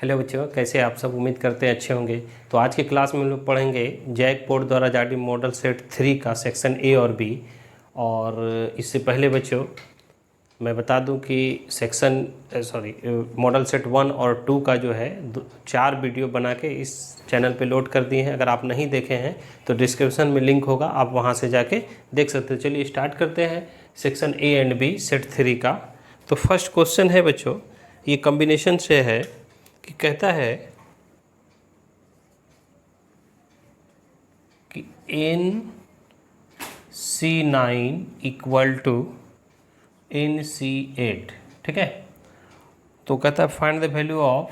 Hello बच्चों, कैसे आप सब? उम्मीद करते हैं अच्छे होंगे। तो आज की क्लास में हम लोग पढ़ेंगे जैकपोर्ट द्वारा जारी मॉडल सेट 3 का सेक्शन ए और बी। और इससे पहले बच्चों मैं बता दूं कि मॉडल सेट 1 और 2 का जो है 4 वीडियो बना के इस चैनल पे लोड कर दिए हैं। अगर आप नहीं देखे हैं तो डिस्क्रिप्शन में लिंक होगा, आप वहां से जाके देख सकते हो। चलिए स्टार्ट करते हैं section A and B set 3 का। तो फर्स्ट क्वेश्चन है बच्चों, ये कॉम्बिनेशन से है कि कहता है कि NC9 इक्वल टू NC8, ठीक है। तो कहता है find the value of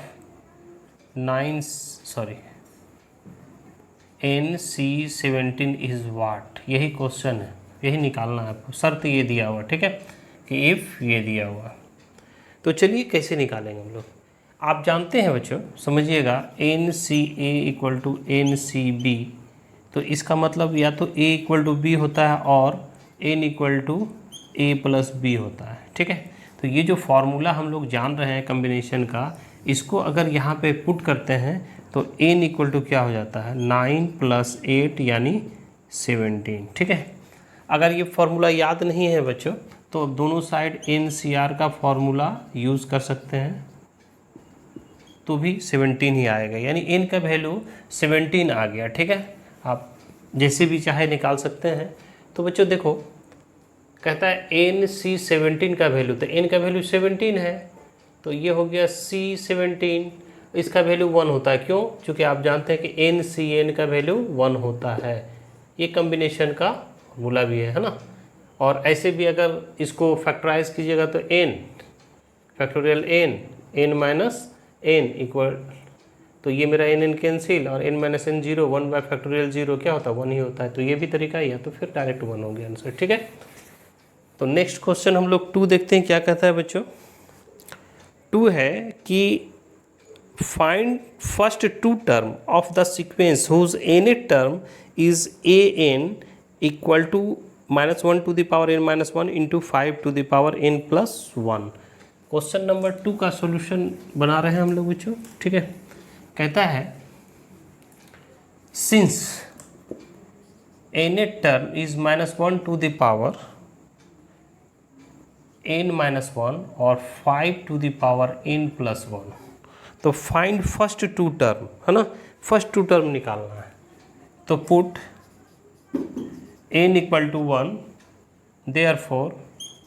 NC17 is what. यही क्वेश्चन है, यही निकालना है आपको। शर्त ये दिया हुआ, ठीक है, कि इफ़ ये दिया हुआ। तो चलिए कैसे निकालेंगे हम लोग। आप जानते हैं बच्चों, समझिएगा, NCA इक्वल टू NCB। तो इसका मतलब या तो A इक्वल टू B होता है और N equal to A plus B होता है, ठीक है। तो ये जो फार्मूला हम लोग जान रहे हैं कम्बिनेशन का, इसको अगर यहाँ पे पुट करते हैं तो N इक्वल टू क्या हो जाता है, 9 + 8 यानी 17, ठीक है। अगर ये फार्मूला याद नहीं है बच्चों तो दोनों साइड NCR का फार्मूला यूज़ कर सकते हैं, तो भी 17 ही आएगा, यानी n का वैल्यू 17 आ गया, ठीक है। आप जैसे भी चाहे निकाल सकते हैं। तो बच्चों देखो, कहता है NC17 का वैल्यू, तो n का वैल्यू 17 है, तो ये हो गया C17। इसका वैल्यू 1 होता है, क्यों? क्योंकि आप जानते हैं कि NCN का वैल्यू 1 होता है। ये कम्बिनेशन का फॉर्मूला भी है ना। और ऐसे भी अगर इसको फैक्टराइज कीजिएगा तो n factorial n minus n equal, तो ये मेरा n कैंसिल और n माइनस n 0, 1/0 क्या होता है, 1 ही होता है। तो ये भी तरीका ही है, तो फिर डायरेक्ट 1 हो गया आंसर, ठीक है। तो नेक्स्ट क्वेश्चन हम लोग 2 देखते हैं क्या कहता है बच्चों। 2 है कि find first 2 term of the sequence whose any term is an equal to -1 to the power n-1 into 5 to the power n+1। Question number 2 का सॉल्यूशन बना रहे हैं हम लोग बच्चों, ठीक है। कहता है since any term is -1 to the power n-1 और 5 टू द पावर n+1, तो फाइंड फर्स्ट 2 टर्म, है ना। फर्स्ट 2 टर्म निकालना है, तो put n equal to 1, therefore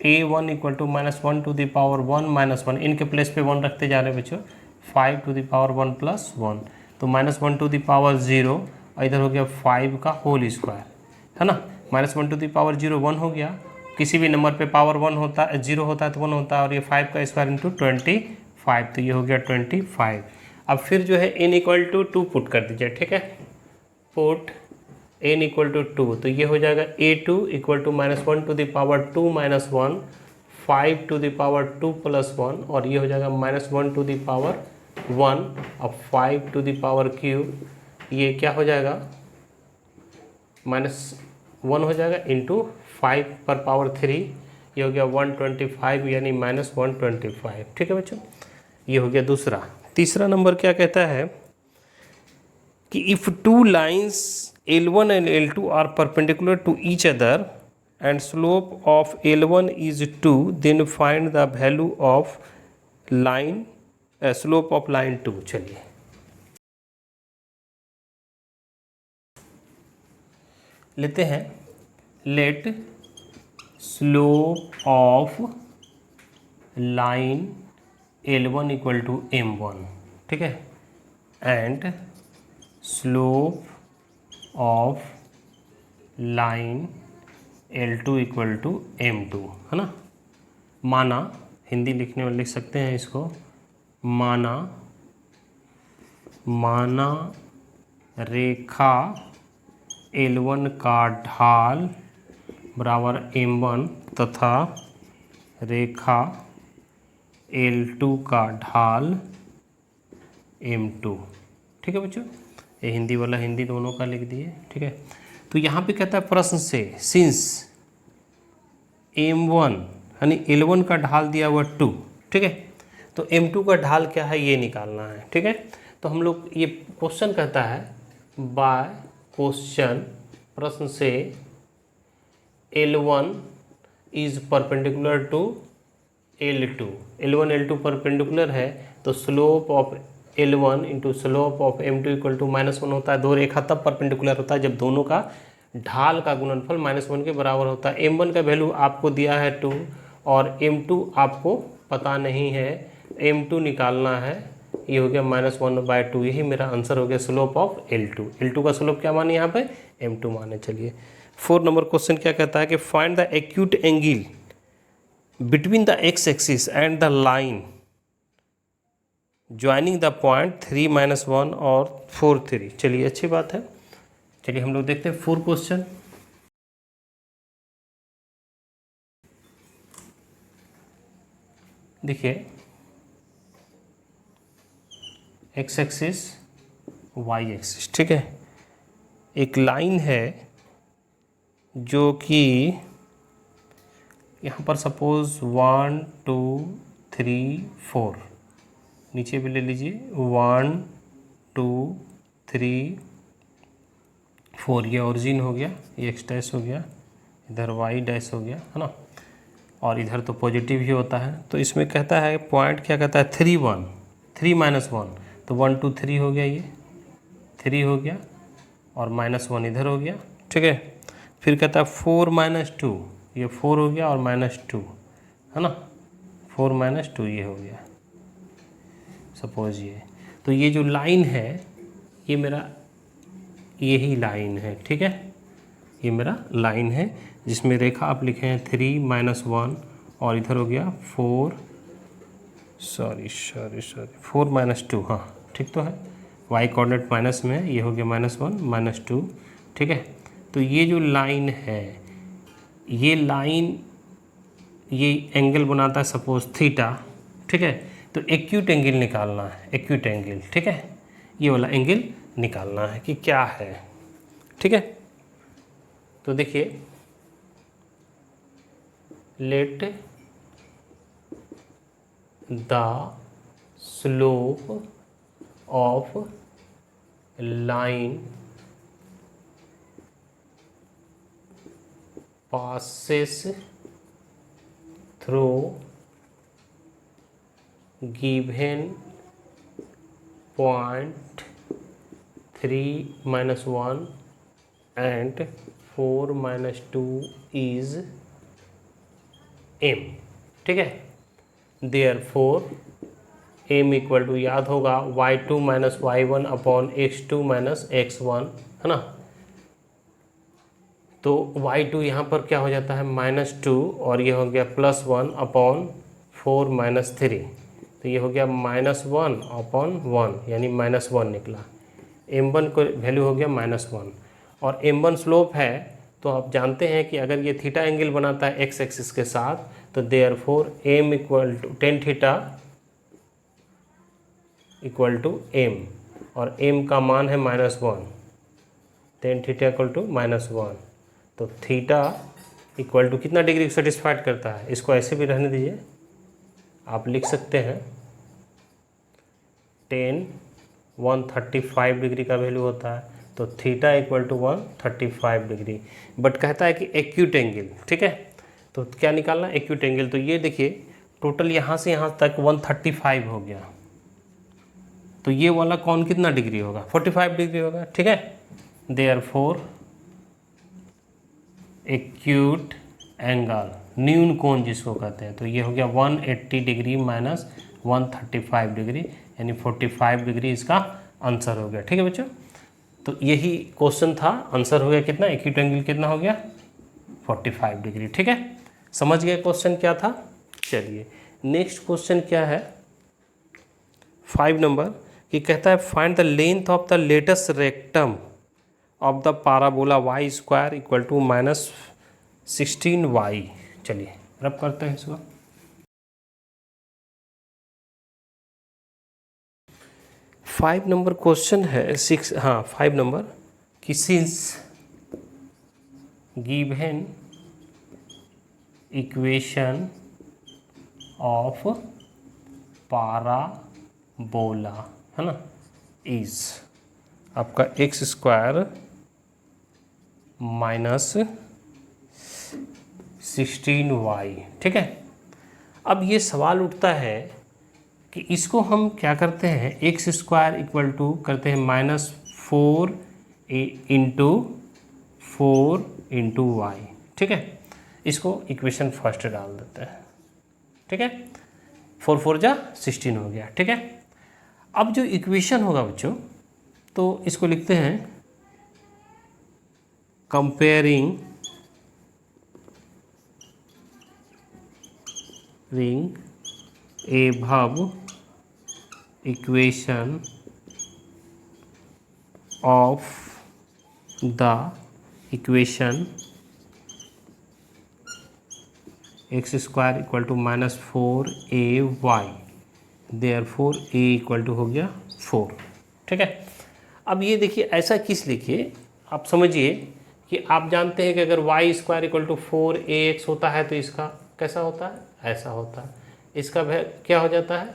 a1 equal to -1 to the power 1-1, इनके प्लेस पे 1 रखते जा रहे हैं बच्चों, 5 टू द पावर 1+1, तो -1 टू द पावर 0 और इधर हो गया 5 का होल स्क्वायर, है ना। -1 टू द पावर 0 1 हो गया, किसी भी नंबर पे पावर 1 होता है, 0 होता है तो 1 होता है, और ये 5 का स्क्वायर इंटू 25, तो ये हो गया 25। अब फिर जो है n इक्वल टू 2 पुट कर दीजिए, ठीक है। पुट n इक्वल टू 2, तो ये हो जाएगा a2 equal to -1 to the power 2-1, 5 to the power 2+1, और ये हो जाएगा -1 टू द पावर 1 और 5 टू द पावर क्यूब, ये क्या हो जाएगा, -1 हो जाएगा इंटू 5 पर पावर 3, ये हो गया 125 यानी -125, ठीक है बच्चों। ये हो गया दूसरा। तीसरा नंबर क्या कहता है कि if 2 lines L1 and L2 are perpendicular to each other and slope of L1 is 2, then find the value of slope of line 2। चलिए लेते हैं, let slope of line L1 equal to m1, ठीक है, and slope of line L2 equal to m2, है ना। माना, हिंदी लिखने में लिख सकते हैं इसको, माना रेखा L1 का ढाल बराबर m1 तथा रेखा L2 का ढाल m2, ठीक है बच्चों। ये हिंदी वाला हिंदी दोनों का लिख दिए, ठीक है। तो यहाँ पे कहता है प्रश्न से, सिंस m1 यानी L1 का ढाल दिया हुआ 2, ठीक है, तो m2 का ढाल क्या है ये निकालना है, ठीक है। तो हम लोग ये क्वेश्चन कहता है बाय क्वेश्चन प्रश्न से L1 is perpendicular to L2, L1 L2 perpendicular है तो slope of L1 into slope of M2 equal to -1 होता है। दो रेखा तब परपेंडिकुलर होता है जब दोनों का ढाल का गुणनफल -1 के बराबर होता है। M1 का वैल्यू आपको दिया है 2 और M2 आपको पता नहीं है, M2 निकालना है। ये हो गया -1/2, यही मेरा आंसर हो गया स्लोप ऑफ L2। L2 का स्लोप क्या माने यहाँ पे, M2 माने। चलिए 4 नंबर क्वेश्चन क्या कहता है कि find the acute angle between the x axis and the line joining the point 3-1 और 4-3। चलिए अच्छी बात है। चलिए हम लोग देखते हैं 4 क्वेश्चन। देखिए x एक्सिस y एक्सिस, ठीक है। एक लाइन है जो कि यहाँ पर सपोज 1 2 3 4, नीचे भी ले लीजिए 1 2 3 4, ये ओरिजिन हो गया, ये एक्स डैश हो गया, इधर वाई डैश हो गया, है ना, और इधर तो पॉजिटिव ही होता है। तो इसमें कहता है पॉइंट क्या कहता है 3-1 3-1, तो 1 2 3 हो गया, ये 3 हो गया और -1 इधर हो गया, ठीक है। फिर कहता है 4-2, ये 4 हो गया और -2, है ना, 4-2 ये हो गया सपोज ये। तो ये जो लाइन है ये मेरा यही लाइन है, ठीक है, ये मेरा लाइन है जिसमें रेखा आप लिखे हैं 3-1 और इधर हो गया 4 -2, हाँ ठीक तो है, y कोऑर्डिनेट माइनस में, ये हो गया -1 -2, ठीक है। तो ये जो लाइन है, ये लाइन ये एंगल बनाता है सपोज थीटा, ठीक है। तो एक्यूट एंगल निकालना है, एक्यूट एंगल, ठीक है, ये वाला एंगल निकालना है कि क्या है, ठीक है। तो देखिए let the slope of line passes through given point 3-1 and 4-2 is m, ठीक है। Therefore m इक्वल टू, याद होगा, y2 - y1 upon x2 - x1, है ना। तो y2 यहाँ पर क्या हो जाता है -2 और ये हो गया +1 अपॉन 4 - 3, तो ये हो गया -1 अपॉन 1 यानी -1 निकला। m1 को वैल्यू हो गया -1 और m1 स्लोप है, तो आप जानते हैं कि अगर ये थीटा एंगल बनाता है x एक्सिस के साथ, तो therefore m equal to tan theta equal to m, और m का मान है -1, tan थीटा इक्वल टू -1, तो थीटा इक्वल टू कितना डिग्री सेटिस्फाइड करता है। इसको ऐसे भी रहने दीजिए, आप लिख सकते हैं tan 135 डिग्री का वैल्यू होता है, तो theta equal to 135 degree. But कहता है कि एक्यूट एंगल, ठीक है, तो क्या निकालना है एक्यूट एंगल। तो ये देखिए टोटल यहाँ से यहाँ तक 135 हो गया, तो ये वाला कौन कितना डिग्री होगा, 45 डिग्री होगा, ठीक है। देयरफॉर एक्यूट एंगल, न्यून कोण जिसको कहते हैं, तो ये हो गया 180 डिग्री माइनस 135 डिग्री, यानी 45 डिग्री इसका आंसर हो गया, ठीक है बच्चों। तो यही क्वेश्चन था, आंसर हो गया कितना, एक्यूट एंगल कितना हो गया 45 डिग्री, ठीक है। समझ गए क्वेश्चन क्या था। चलिए नेक्स्ट क्वेश्चन क्या है 5 नंबर, कि कहता है find the length of the latus rectum of the parabola y square equal to -16y। चलिए रब करते हैं इसको। फाइव नंबर क्वेश्चन है 5 नंबर, कि since given equation of parabola, है ना, इज आपका एक्स स्क्वायर माइनस 16y। ठीक है, अब ये सवाल उठता है कि इसको हम क्या करते हैं, एक्स स्क्वायर इक्वल टू करते हैं -4 इंटू 4 y। ठीक है, इसको इक्वेशन फर्स्ट डाल देते हैं। ठीक है, 4 4 जा 16 हो गया। ठीक है, अब जो इक्वेशन होगा बच्चों, तो इसको लिखते हैं comparing above equation of the equation x square equal to -4ay, therefore a equal to हो गया 4। ठीक है, अब ये देखिए ऐसा किस लिखिए, आप समझिए कि आप जानते हैं कि अगर y square equal to 4ax होता है तो इसका कैसा होता है, ऐसा होता है। इसका क्या हो जाता है,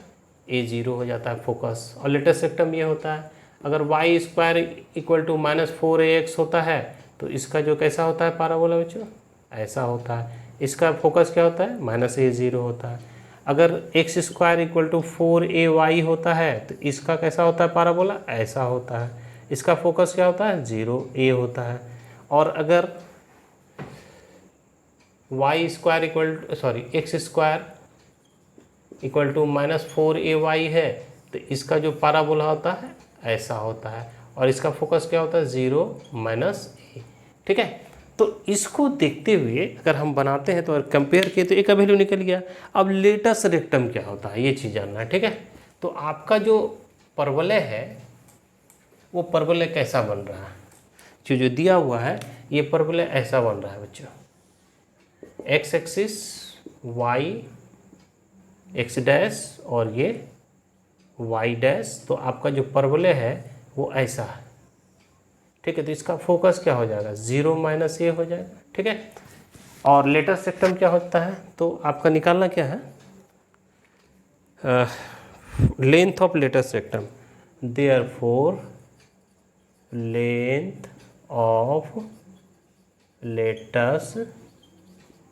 a0 हो जाता है फोकस। और लेटेस्ट सेक्टम ये होता है, अगर y square equal to -4ax होता है तो इसका जो कैसा होता है पाराबोला बच्चों, ऐसा होता है। इसका फोकस क्या होता है, -a0 होता है। अगर x square equal to 4ay होता है तो इसका कैसा होता है पाराबोला, ऐसा होता है। इसका फोकस क्या होता है, 0a होता है। और अगर y square x square equal to -4ay है तो इसका जो पाराबोला होता है ऐसा होता है, और इसका फोकस क्या होता है, 0 - a। ठीक है, तो इसको देखते हुए अगर हम बनाते हैं तो अगर कंपेयर किए तो ए का वैल्यू निकल गया। अब लेटस रेक्टम क्या होता है ये चीज़ जानना है। ठीक है, तो आपका जो परवलय है वो परवलय कैसा बन रहा है, जो दिया हुआ है ये परवलय ऐसा बन रहा है बच्चों, x axis y x dash और ये वाई डैश। तो आपका जो परवलय है वो ऐसा है। ठीक है, तो इसका फोकस क्या हो जाएगा, 0 - a हो जाएगा। ठीक है, और लेटेस्ट सेक्टम क्या होता है, तो आपका निकालना क्या है, length of latus rectum, therefore length of latus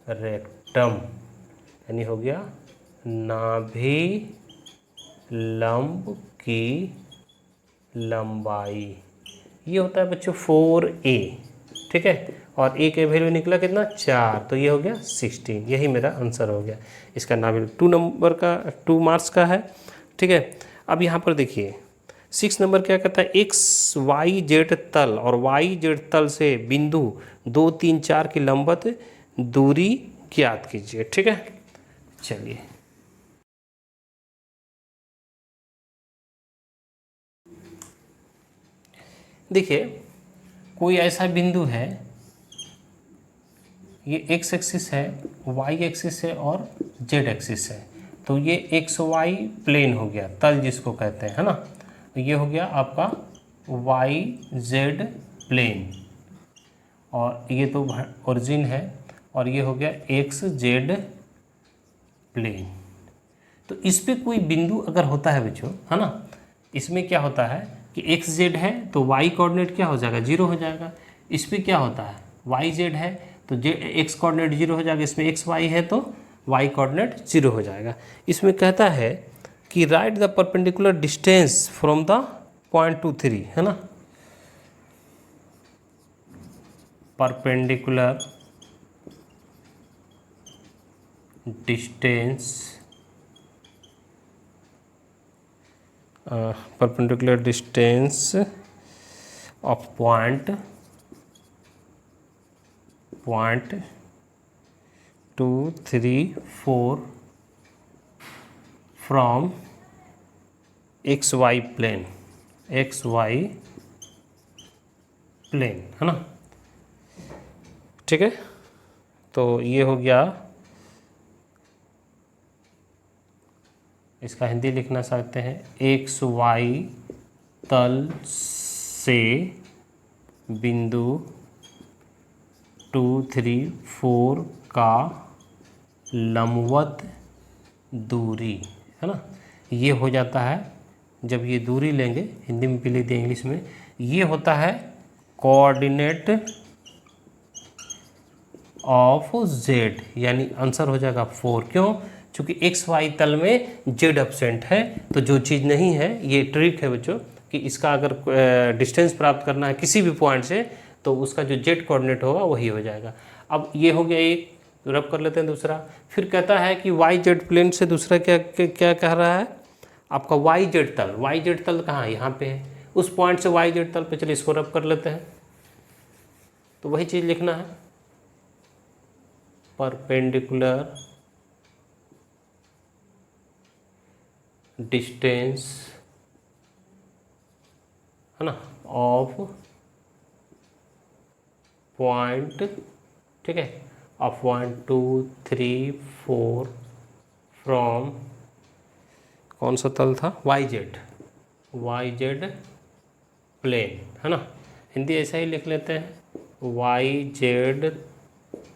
rectum यानी हो गया नाभि लंब की लंबाई, ये होता है बच्चों 4a। ठीक है, और a के वैल्यू निकला कितना, 4, तो ये हो गया 16। यही मेरा आंसर हो गया। इसका नाभि 2 मार्क्स का है। ठीक है, अब यहाँ पर देखिए 6 नंबर क्या कहता है, एक्स वाई जेड तल और वाई जेड तल से बिंदु 2 3 4 की लंबवत दूरी ज्ञात कीजिए। ठीक है, चलिए देखिए कोई ऐसा बिंदु है, ये एक्स एक्सिस है, वाई एक्सिस है और जेड एक्सिस है। तो ये एक्स वाई प्लेन हो गया, तल जिसको कहते हैं, है ना। ये हो गया आपका वाई जेड प्लेन, और ये तो ओरिजिन है, और ये हो गया एक्स जेड प्लेन। तो इस पे कोई बिंदु अगर होता है बच्चों, है ना, इसमें क्या होता है कि एक्स जेड है तो वाई कोऑर्डिनेट क्या हो जाएगा, 0 हो जाएगा। इस पे क्या होता है, वाई जेड है तो एक्स कोऑर्डिनेट 0 हो जाएगा। इसमें एक्स वाई है तो वाई कोऑर्डिनेट 0 हो जाएगा। इसमें कहता है कि right the perpendicular distance from the point 2 3, है ना, perpendicular distance of point 2 3 4 from xy plane, है ना। ठीक है, तो ये हो गया, इसका हिंदी लिखना चाहते हैं, एक्स वाई तल से बिंदु 2 3 4 का लंबवत दूरी, है ना। ये हो जाता है, जब ये दूरी लेंगे, हिंदी में भी लिख दें इंग्लिश में, ये होता है कोऑर्डिनेट ऑफ जेड, यानी आंसर हो जाएगा 4। क्यों? क्योंकि एक्स वाई तल में जेड एब्सेंट है, तो जो चीज़ नहीं है, ये ट्रिक है बच्चों कि इसका अगर डिस्टेंस प्राप्त करना है किसी भी पॉइंट से, तो उसका जो जेड कोऑर्डिनेट होगा वही हो जाएगा। अब ये हो गया एक, रब कर लेते हैं दूसरा। फिर कहता है कि वाई जेड प्लेन से दूसरा क्या क्या कह रहा है आपका, वाई जेड तल। वाई जेड तल कहाँ है? यहाँ पे है, उस पॉइंट से वाई जेड तल पे, चलिए इसको रब कर लेते हैं। तो वही चीज़ लिखना है, परपेंडिकुलर डिस्टेंस, है ना, ऑफ पॉइंट, ठीक है, ऑफ 1 2 3 4 फ्रॉम, कौन सा तल था? वाई जेड प्लेन, है ना। हिंदी ऐसा ही लिख लेते हैं, वाई जेड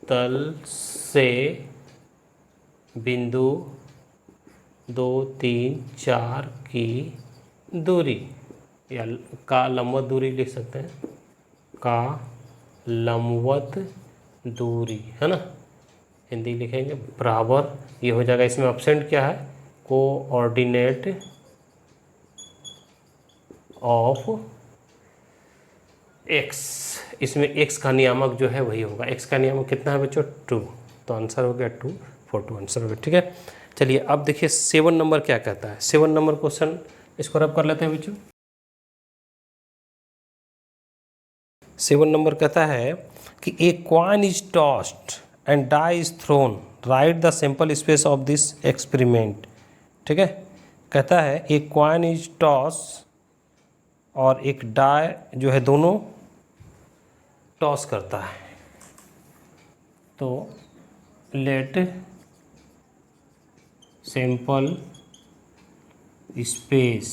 तल से बिंदु 2 3 4 की दूरी, या का लंबवत दूरी लिख सकते हैं, का लंबवत दूरी, है ना। हिंदी लिखेंगे बराबर, ये हो जाएगा, इसमें ऑप्शन क्या है? Coordinate of x. इसमें एक्स का नियामक जो है वही होगा। एक्स का नियामक कितना है बच्चों? 2। तो आंसर हो गया 2 4 2 आंसर हो गया, ठीक है। चलिए अब देखिए 7 नंबर क्या कहता है। 7 नंबर क्वेश्चन, इसको रब कर लेते हैं बच्चों। 7 नंबर कहता है कि a coin is tossed and die is thrown, right the sample space of this experiment. ठीक है, कहता है ए कॉइन इज टॉस, और एक डाई जो है दोनों टॉस करता है, तो लेट सैंपल स्पेस,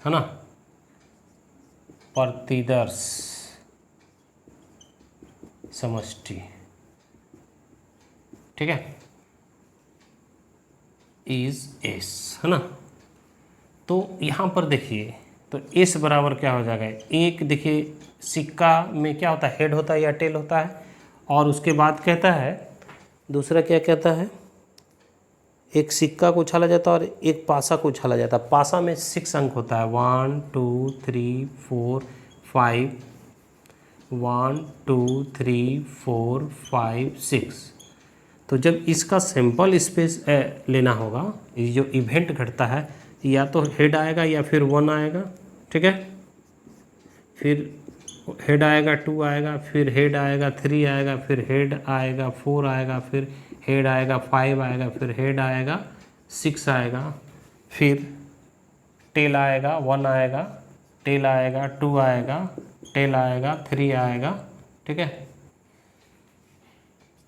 है ना, प्रतिदर्श समष्टि, ठीक है, इज एस, है ना। तो यहाँ पर देखिए, तो एस बराबर क्या हो जाएगा? एक देखिए सिक्का में क्या होता है? हेड होता है या टेल होता है, और उसके बाद कहता है दूसरा क्या कहता है? एक सिक्का को उछाला जाता है और एक पासा को उछाला जाता है। पासा में 6 अंक होता है, 1 2 3 4 5, 1 2 3 4 5 6। तो जब इसका सैंपल स्पेस लेना होगा, ये जो इवेंट घटता है, या तो हेड आएगा या फिर 1 आएगा, ठीक है, फिर हेड आएगा, 2 आएगा, फिर हेड आएगा, 3 आएगा, फिर हेड आएगा, 4 आएगा, फिर हेड आएगा, 5 आएगा, फिर हेड आएगा, 6 आएगा, फिर टेल आएगा, 1 आएगा, टेल आएगा, 2 आएगा, टेल आएगा, 3 आएगा, ठीक है,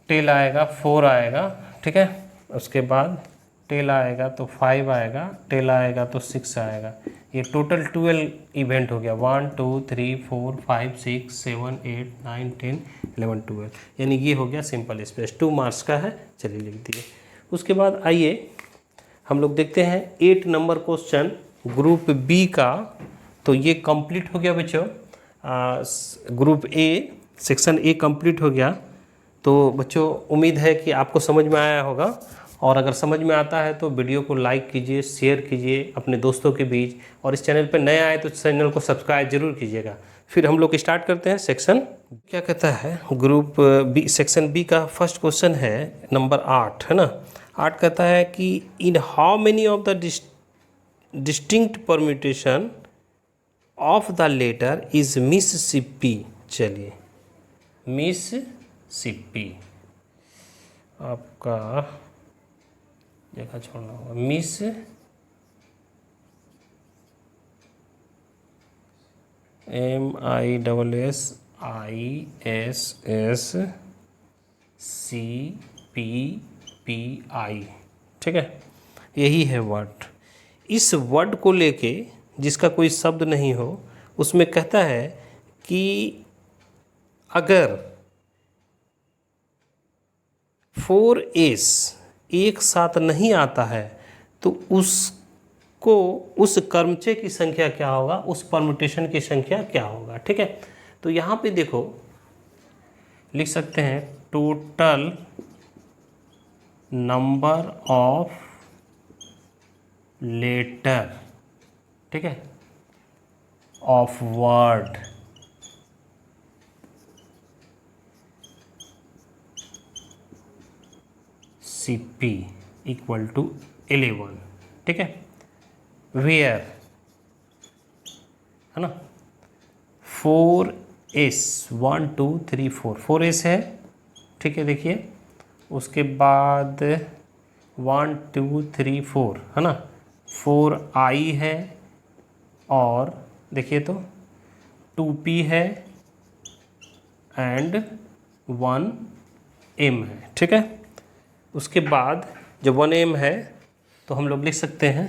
टेल आएगा, 4 आएगा, ठीक है, उसके बाद टेल आएगा तो 5 आएगा, टेल आएगा तो 6 आएगा। ये टोटल 12 इवेंट हो गया, 1 2 3 4 5 6 7 8 9 10 11 12, यानी ये हो गया सिंपल स्पेस। 2 मार्क्स का है, चलिए लिख दिए। उसके बाद आइए हम लोग देखते हैं 8 नंबर क्वेश्चन ग्रुप बी का। तो ये कंप्लीट हो गया बच्चों, group A section A complete हो गया। तो बच्चों उम्मीद है कि आपको समझ में आया होगा, और अगर समझ में आता है तो वीडियो को लाइक कीजिए, शेयर कीजिए अपने दोस्तों के बीच, और इस चैनल पर नए आए तो चैनल को सब्सक्राइब जरूर कीजिएगा। फिर हम लोग स्टार्ट करते हैं सेक्शन। क्या कहता है ग्रुप बी, सेक्शन बी का फर्स्ट क्वेश्चन है नंबर 8, है ना। 8 कहता है कि in how many of the distinct permutation of the letter is Mississippi. चलिए, मिसिसिपी आपका जगह छोड़ना होगा, मिस MISSISCPPI, ठीक है, यही है वर्ड। इस वर्ड को लेके जिसका कोई शब्द नहीं हो, उसमें कहता है कि अगर 4S एक साथ नहीं आता है तो को उस क्रमचय की संख्या क्या होगा, उस परम्यूटेशन की संख्या क्या होगा। ठीक है, तो यहाँ पे देखो लिख सकते हैं टोटल नंबर ऑफ लेटर, ठीक है, of word CP equal to 11, ठीक है, वेयर है ना 4S 1 2 3 4 4S है, ठीक है। देखिए उसके बाद 1 2 3 4 है ना 4I है, और देखिए तो 2P है एंड 1M है, ठीक है। उसके बाद जब 1M है तो हम लोग लिख सकते हैं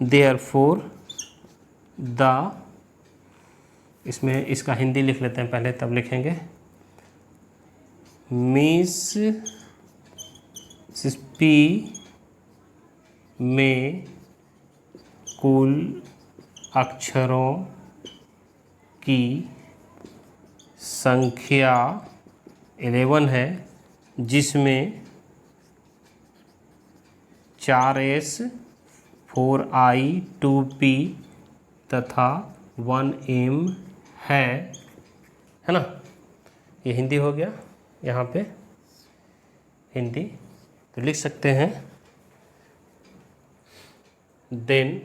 देयरफॉर द, इसमें इसका हिंदी लिख लेते हैं पहले तब लिखेंगे, मिस पी में कुल अक्षरों की संख्या 11 है, जिसमें 4S 4I 2P तथा 1M है ना। ये हिंदी हो गया, यहाँ पे हिंदी तो लिख सकते हैं देन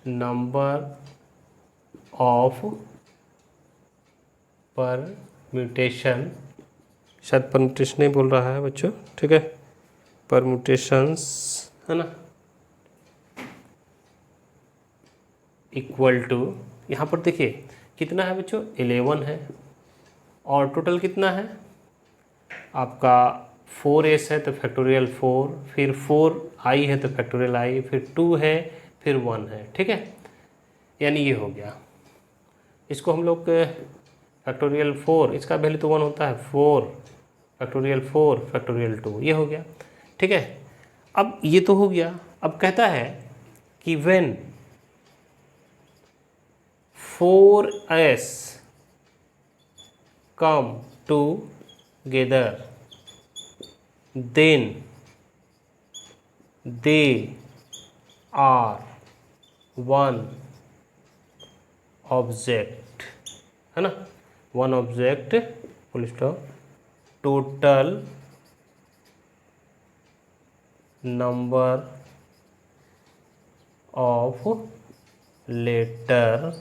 नंबर ऑफ परम्यूटेशन, शायद परम्यूटेशन नहीं बोल रहा है बच्चों, ठीक है, परम्यूटेशंस है ना, इक्वल टू, यहाँ पर देखिए कितना है बच्चों 11 है, और टोटल कितना है आपका 4S है तो फैक्टोरियल 4, फिर 4I है तो फैक्टोरियल I, फिर 2 है, फिर 1 है, ठीक है। यानी ये हो गया, इसको हम लोग फैक्टोरियल 4, इसका वैल्यू तो 1 होता है, 4 फैक्टोरियल 4 फैक्टोरियल 2, ये हो गया, ठीक है। अब ये तो हो गया, अब कहता है कि when 4S come together then they are one object, है ना, one object, full stop, total number of letter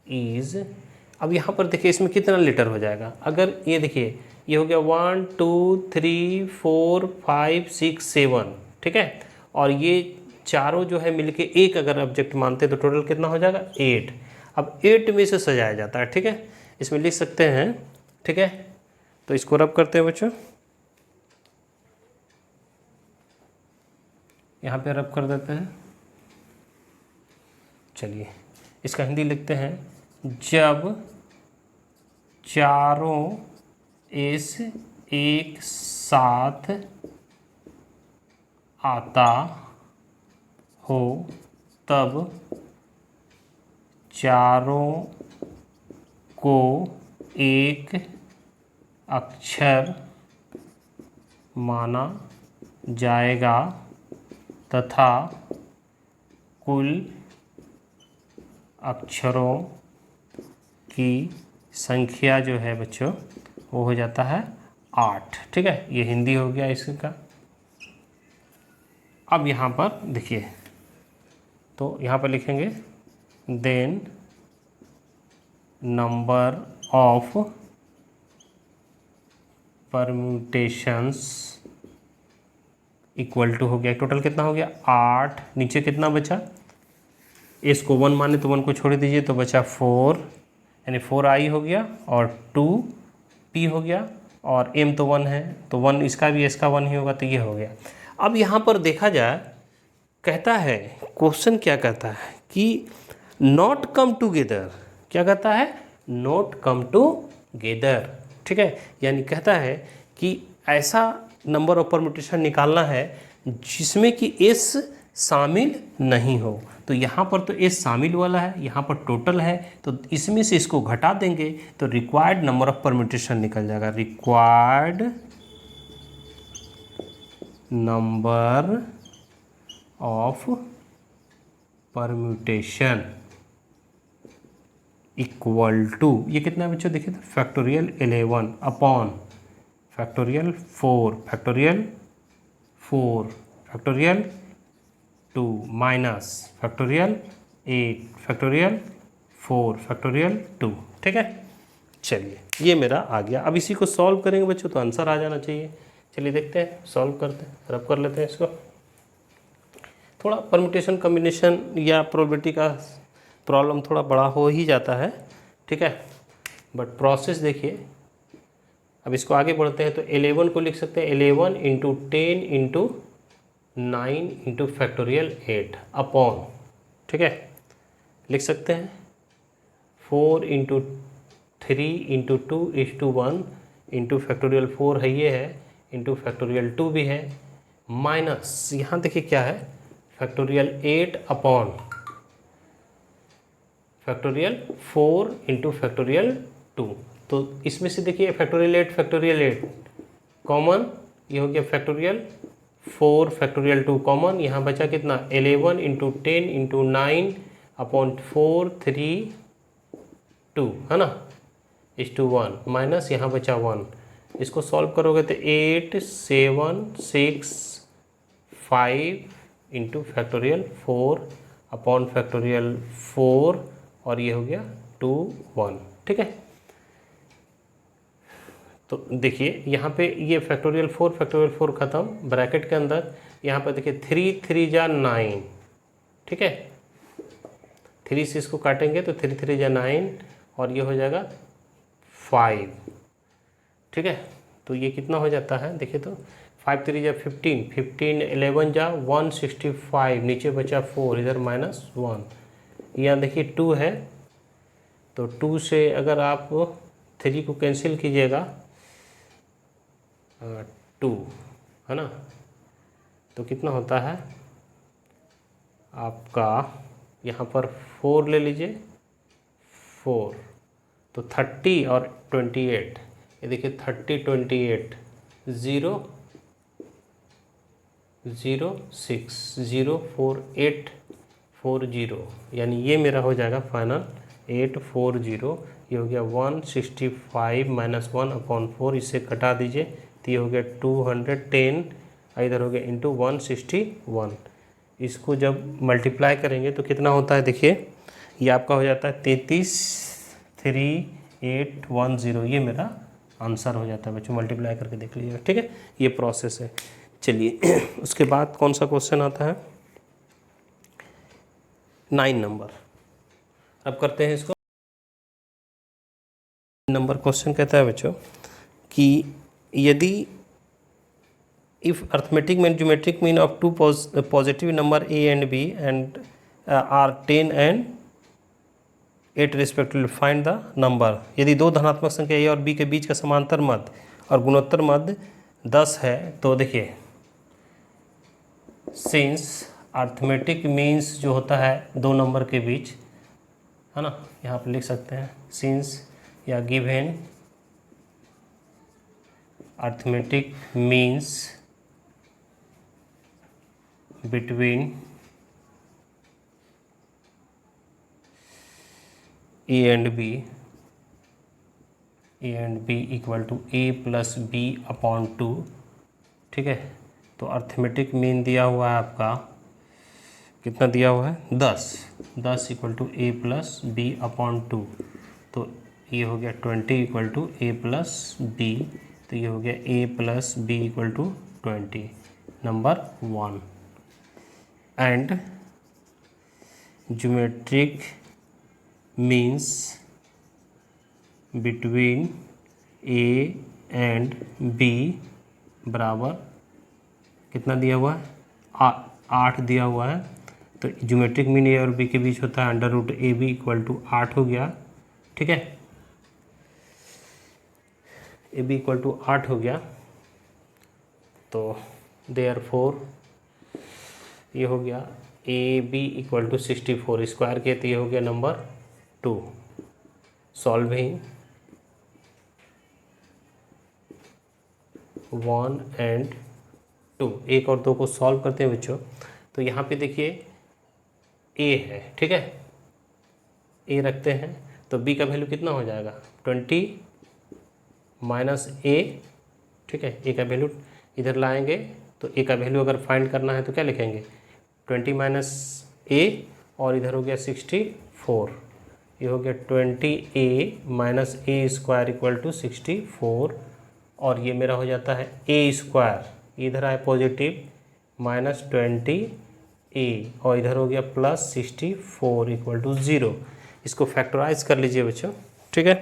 is, अब यहाँ पर देखिए इसमें कितना लेटर हो जाएगा, अगर ये देखिए ये हो गया 1 2 3 4 5 6 7, ठीक है, और ये चारों जो है मिलके एक अगर ऑब्जेक्ट मानते हैं तो टोटल कितना हो जाएगा 8। अब 8 में से सजाया जाता है, ठीक है, इसमें लिख सकते हैं, ठीक है। तो इसको रब करते हैं बच्चों, यहाँ पे रब कर देते हैं। चलिए इसका हिंदी लिखते हैं, जब चारों एस एक साथ आता हो तब चारों को एक अक्षर माना जाएगा तथा कुल अक्षरों की संख्या जो है बच्चों वो हो जाता है 8, ठीक है। ये हिंदी हो गया इसका। अब यहाँ पर देखिए, तो यहाँ पर लिखेंगे then number of permutations equal to हो गया, टोटल कितना हो गया 8, नीचे कितना बचा, इसको 1 माने तो 1 को छोड़ दीजिए तो बचा 4, यानी 4I हो गया, और 2P हो गया, और M तो 1 है तो 1 इसका भी इसका 1 ही होगा, तो ये हो गया। अब यहाँ पर देखा जाए, कहता है क्वेश्चन क्या कहता है कि नॉट कम टूगेदर, क्या कहता है नॉट कम टूगेदर, ठीक है, यानी कहता है कि ऐसा नंबर ऑफ परम्यूटेशन निकालना है जिसमें कि S शामिल नहीं हो। तो यहाँ पर तो एस शामिल वाला है, यहाँ पर टोटल है, तो इसमें से इसको घटा देंगे तो रिक्वायर्ड नंबर ऑफ परम्यूटेशन निकल जाएगा। Required number of permutation equal to, ये कितना बच्चों देखिए तो factorial 11 upon factorial 4 factorial 4 factorial 2 minus factorial 8 factorial 4 factorial 2। ठीक है, चलिए ये मेरा आ गया। अब इसी को सॉल्व करेंगे बच्चों तो आंसर आ जाना चाहिए। चलिए देखते हैं, सॉल्व करते हैं, रब कर लेते हैं इसको। थोड़ा परम्यूटेशन कम्बिनेशन या प्रोबेबिलिटी का प्रॉब्लम थोड़ा बड़ा हो ही जाता है, ठीक है, बट प्रोसेस देखिए। अब इसको आगे बढ़ते हैं तो 11 को लिख सकते हैं 11 into 10 into 9 into factorial 8 upon, ठीक है, लिख सकते हैं 4 into 3 into 2 is to 1 into factorial 4 है ये है, इंटू फैक्टोरियल 2 भी है, माइनस यहाँ देखिए क्या है factorial 8 upon factorial 4 into factorial 2। तो इसमें से देखिए फैक्टोरियल 8 कॉमन, ये हो गया फैक्टोरियल 4 फैक्टोरियल 2 कॉमन, यहाँ बचा कितना 11 इंटू 10 इंटू 9 अपॉन 4 3 2 है ना, इस टू 1 माइनस यहाँ बचा 1। इसको सॉल्व करोगे तो 8 7 6 5 इंटू फैक्टोरियल 4 अपॉन फैक्टोरियल 4 और ये हो गया 2 1। ठीक है, तो देखिए यहाँ पे ये फैक्टोरियल 4 ख़त्म ब्रैकेट के अंदर, यहाँ पर देखिए 3 3 जा 9, ठीक है, 3 से इसको काटेंगे तो 3 3 जा 9 और ये हो जाएगा 5, ठीक है। तो ये कितना हो जाता है देखिए तो 5 3 जा 15 15 11 जा 165, नीचे बचा 4, इधर -1, यहाँ देखिए 2 है तो 2 से अगर आप 3 को कैंसिल कीजिएगा 2 है ना, तो कितना होता है आपका, यहाँ पर 4 ले लीजिए 4 तो 30 और 28, ये देखिए 30 28 0 0 6 0 4 8 4 0, यानी ये मेरा हो जाएगा फाइनल 840। ये हो गया 165 माइनस 1 अपॉन 4, इससे कटा दीजिए तो ये हो गया 210, इधर हो गया इंटू 161। इसको जब मल्टीप्लाई करेंगे तो कितना होता है देखिए, ये आपका हो जाता है 333810, ये मेरा आंसर हो जाता है बच्चों, मल्टीप्लाई करके देख लीजिएगा। ठीक है, ये प्रोसेस है। चलिए उसके बाद कौन सा क्वेश्चन आता है 9 नंबर, अब करते हैं इसको। नंबर क्वेश्चन कहता है बच्चों कि यदि if arithmetic mean geometric mean of two positive number a and b and are 10 and 8 respectively find the number. यदि दो धनात्मक संख्या a और b के बीच का समांतर मध्य और गुणोत्तर मध्य 10 है तो देखिए सिंस अर्थमेटिक मीन्स जो होता है दो नंबर के बीच है ना, यहाँ पर लिख सकते हैं सिंस या given arithmetic means between a and b equal to a plus b upon 2। ठीक है, तो अर्थमेटिक मीन दिया हुआ है आपका, कितना दिया हुआ है 10 equal to a plus b upon 2, तो ये हो गया 20 equal to a plus b, तो ये हो गया a plus b equal to 20 number 1। And geometric means between a and b बराबर कितना दिया हुआ है 8 दिया हुआ है, तो ज्योमेट्रिक मीन a और b के बीच होता है under root A B equal to 8 हो गया। ठीक है, ए बी इक्वल टू 8 हो गया, तो देयरफॉर ये हो गया A B equal to 64 square किया तो ये हो गया नंबर 2। सॉल्विंग 1 एंड 2, 1 और 2 को सॉल्व करते हैं बच्चों। तो यहाँ पे देखिए ए है, ठीक है, ए रखते हैं तो बी का वैल्यू कितना हो जाएगा 20 माइनस ए, ठीक है। ए का वैल्यू इधर लाएंगे तो ए का वैल्यू अगर फाइंड करना है तो क्या लिखेंगे 20 माइनस ए और इधर हो गया 64, ये हो गया 20 minus A square equal to 64 और ये मेरा हो जाता है ए स्क्वायर, इधर आए पॉजिटिव माइनस 20 और इधर हो गया प्लस 64 इक्वल टू 0। इसको फैक्टराइज कर लीजिए बच्चों, ठीक है।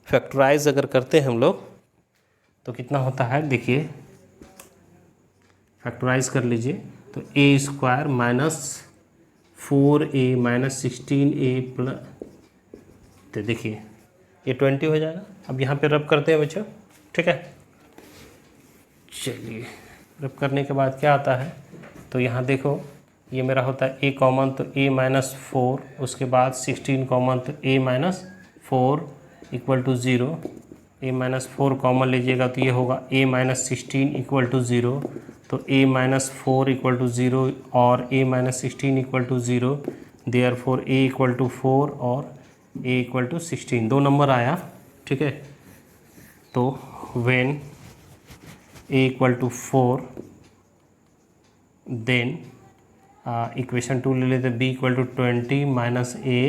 फैक्टराइज अगर करते हैं हम लोग तो कितना होता है देखिए, फैक्टराइज कर लीजिए तो a square minus 4a minus 16a plus, तो देखिए ये 20 हो जाएगा। अब यहाँ पे रब करते हैं बच्चों, ठीक है। चलिए रब करने के बाद क्या आता है तो यहाँ देखो ये मेरा होता है a कॉमन तो a माइनस 4, उसके बाद 16 कॉमन तो a minus 4 equal to 0, a minus 4 common लीजिएगा तो ये होगा a माइनस 16 इक्वल टू 0, तो a माइनस 4 इक्वल टू 0 और a minus 16 equal to 0, therefore a equal to 4 और a इक्वल टू 16, 2 नंबर आया, ठीक है। तो when a equal to 4 then equation 2 ले लेते b equal to 20 minus a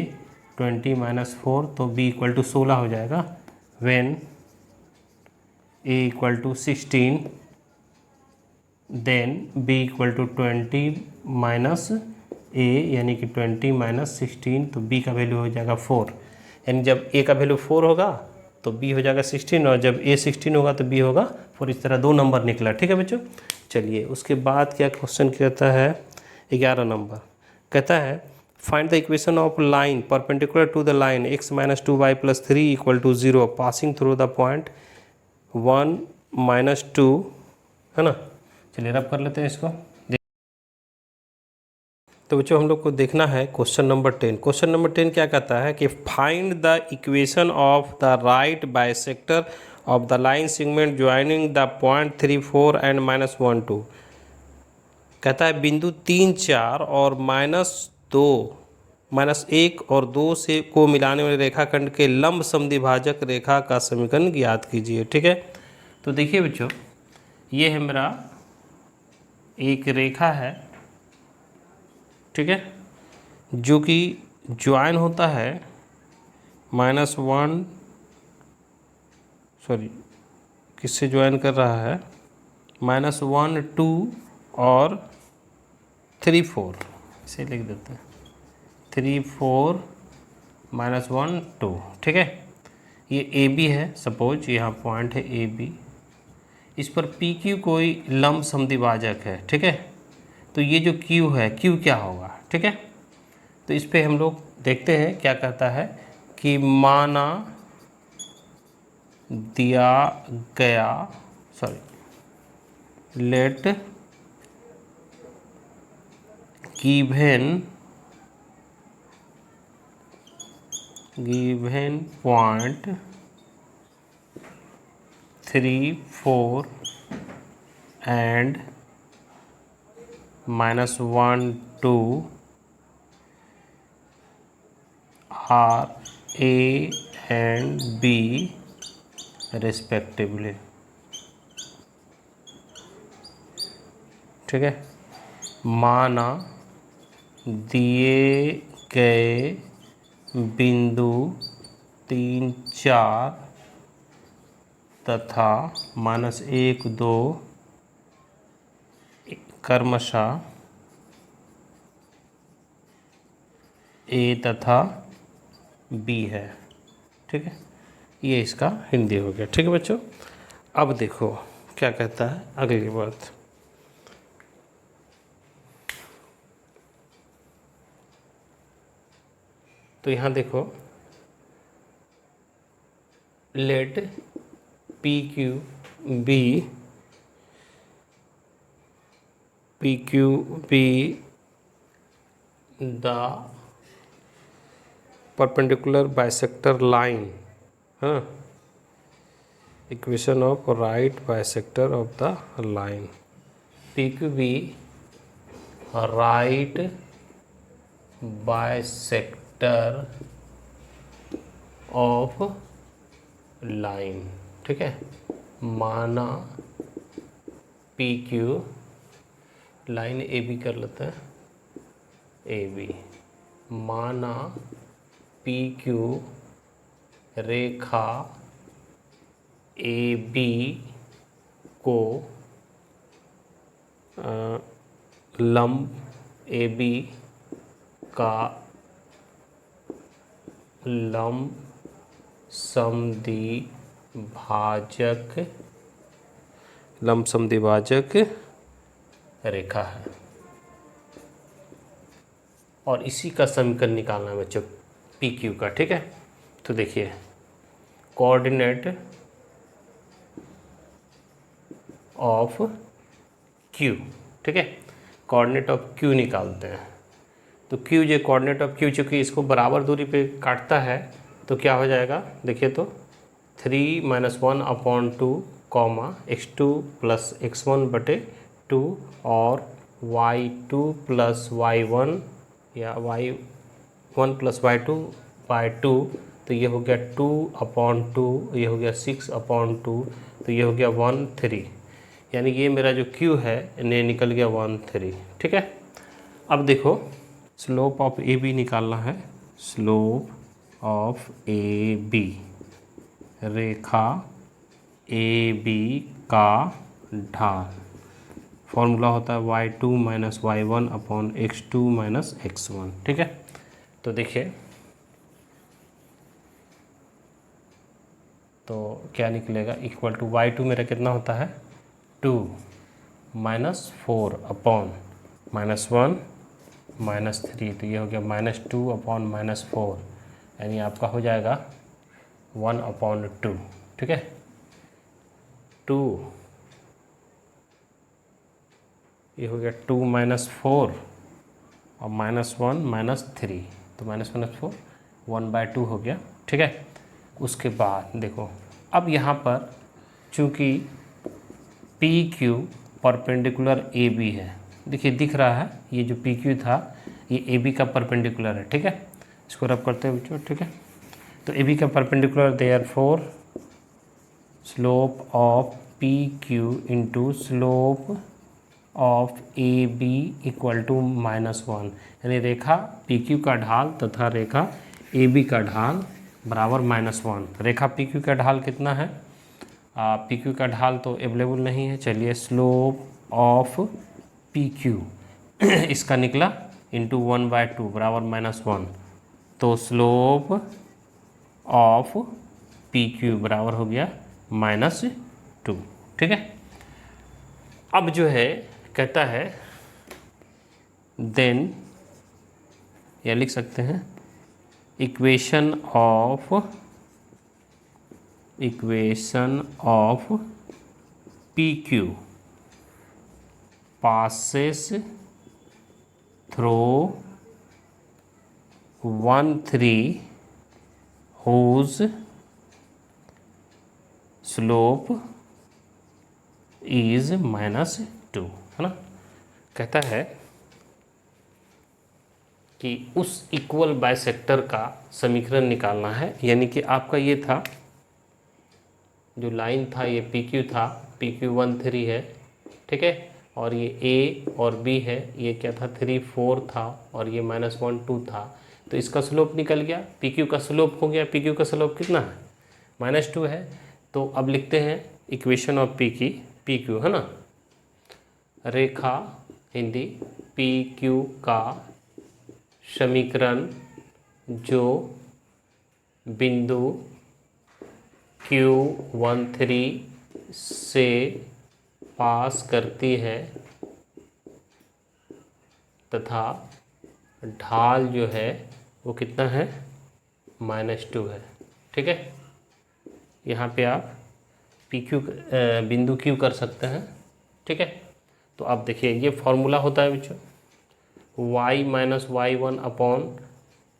20 minus 4 तो b इक्वल टू 16 हो जाएगा। When a equal to 16 then b equal to 20 minus a यानी कि 20 माइनस 16 तो b का वैल्यू हो जाएगा 4, यानी जब a का वैल्यू 4 होगा तो b हो जाएगा 16 और जब a 16 होगा तो b होगा 4। इस तरह 2 नंबर निकला, ठीक है बच्चों। चलिए उसके बाद क्या क्वेश्चन कहता है 11 नंबर, कहता है find the equation of line perpendicular to the line x minus 2y plus 3 equal to 0 passing through the point 1 minus 2, है ना। चलिए रब कर लेते हैं इसको। तो बच्चों हम लोग को देखना है क्वेश्चन नंबर 10। क्वेश्चन नंबर 10 क्या कहता है कि find the equation of the right bisector of the line segment joining the point 3 4 and minus 1 2। कहता है बिंदु 3 4 और माइनस 1 और 2 से को मिलाने वाले रेखाखंड के लंब समद्विभाजक रेखा का समीकरण ज्ञात कीजिए, ठीक है। तो देखिए बच्चों ये है मेरा एक रेखा है, ठीक है, जो कि ज्वाइन होता है -1, सॉरी किससे ज्वाइन कर रहा है -1 2 और 3 4, इसे लिख देते हैं 3 4 -1 2, ठीक है। ये ए बी है, सपोज यहाँ पॉइंट है ए बी, इस पर पी क्यू कोई लंब समद्विभाजक है, ठीक है। तो ये जो क्यू है क्यू क्या होगा, ठीक है। तो इस पे हम लोग देखते हैं क्या कहता है कि माना दिया गया, sorry let given point 3 4 and -1 2 are A and B respectively, ठीक है। माना दिए गए बिंदु 3 4 तथा -1 2 क्रमशः ए तथा बी है, ठीक है। ये इसका हिंदी हो गया, ठीक है बच्चों। अब देखो क्या कहता है अगली बात। तो यहाँ देखो let P Q be P Q be the perpendicular bisector line, हाँ, equation of right bisector of the line, P Q be right bisector of line, ठीक है। माना P Q, line A B कर लेते हैं, ए बी, माना P Q रेखा A B को लंब ए बी का लंब समद्विभाजक रेखा है, और इसी का समीकरण निकालना है बच्चों पी क्यू का, ठीक है। तो देखिए कोऑर्डिनेट ऑफ क्यू, ठीक है, कोऑर्डिनेट ऑफ क्यू निकालते हैं। तो क्यू जो कोऑर्डिनेट ऑफ क्यू, चूँकि इसको बराबर दूरी पे काटता है तो क्या हो जाएगा, देखिए तो 3 - 1/2 x2 + x1/2 और y2 + y1 या y1 + y2/2, तो ये हो गया 2/2, ये हो गया 6/2, तो ये हो गया 1/3, यानी ये मेरा जो Q है ये निकल गया 1/3, ठीक है। अब देखो स्लोप ऑफ ए बी निकालना है, स्लोप ऑफ ए बी, रेखा ए बी का ढाल, फॉर्मूला होता है y2 - y1/x2 - x1, ठीक है। तो देखिए तो क्या निकलेगा, इक्वल टू y2 मेरा कितना होता है 2 -4 अपॉन -1 -3, तो ये हो गया -2 अपॉन -4, यानी आपका हो जाएगा 1/2, ठीक है। 2, ये हो गया 2 -4 और -1 -3, तो -4 1/2 हो गया, ठीक है। उसके बाद देखो अब यहाँ पर चूँकि P Q perpendicular A B है, देखिए दिख रहा है ये जो पी क्यू था ये ए बी का परपेंडिकुलर है, ठीक है। इसको रब करते हैं बच्चों, ठीक है। तो ए बी का perpendicular, therefore slope of P Q into slope of A B equal to -1, यानी रेखा पी क्यू का ढाल तथा रेखा ए बी का ढाल बराबर -1। रेखा पी क्यू का ढाल कितना है, पी क्यू का ढाल तो अवेलेबल नहीं है, चलिए स्लोप ऑफ पी क्यू इसका निकला इंटू 1/2 बराबर -1, तो स्लोप ऑफ पी क्यू बराबर हो गया -2, ठीक है। अब जो है कहता है देन, या लिख सकते हैं equation of P Q passes through 1/3 whose slope is -2, है ना। कहता है कि उस इक्वल बाइसेक्टर का समीकरण निकालना है, यानी कि आपका ये था जो लाइन था ये पी क्यू था, पी क्यू 1/3 है, ठीक है, और ये ए और बी है, ये क्या था 3 4 था, और ये -1 2 था, तो इसका स्लोप निकल गया, पी क्यू का स्लोप हो गया, पी क्यू का स्लोप कितना है -2 है। तो अब लिखते हैं इक्वेशन ऑफ पी क्यू, है ना, रेखा हिंदी पी क्यू का समीकरण जो बिंदु Q13 से पास करती है तथा ढाल जो है वो कितना है -2 है, ठीक है। यहाँ पे आप पी क्यू बिंदु Q कर सकते हैं, ठीक है। तो अब देखिए ये फॉर्मूला होता है बच्चों, y minus Y one upon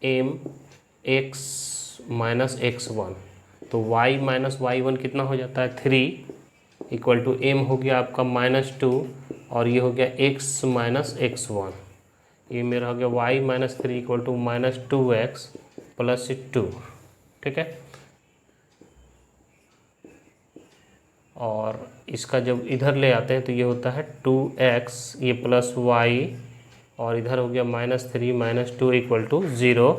M X minus X one. तो y माइनस वाई वन कितना हो जाता है 3 इक्वल टू एम हो गया आपका -2 और ये हो गया x माइनस एक्स वन। ये मेरा हो गया y minus 3 equal to -2x plus 2। ठीक है, और इसका जब इधर ले आते हैं तो ये होता है 2x ये प्लस y और इधर हो गया -3 -2 इक्वल टू 0।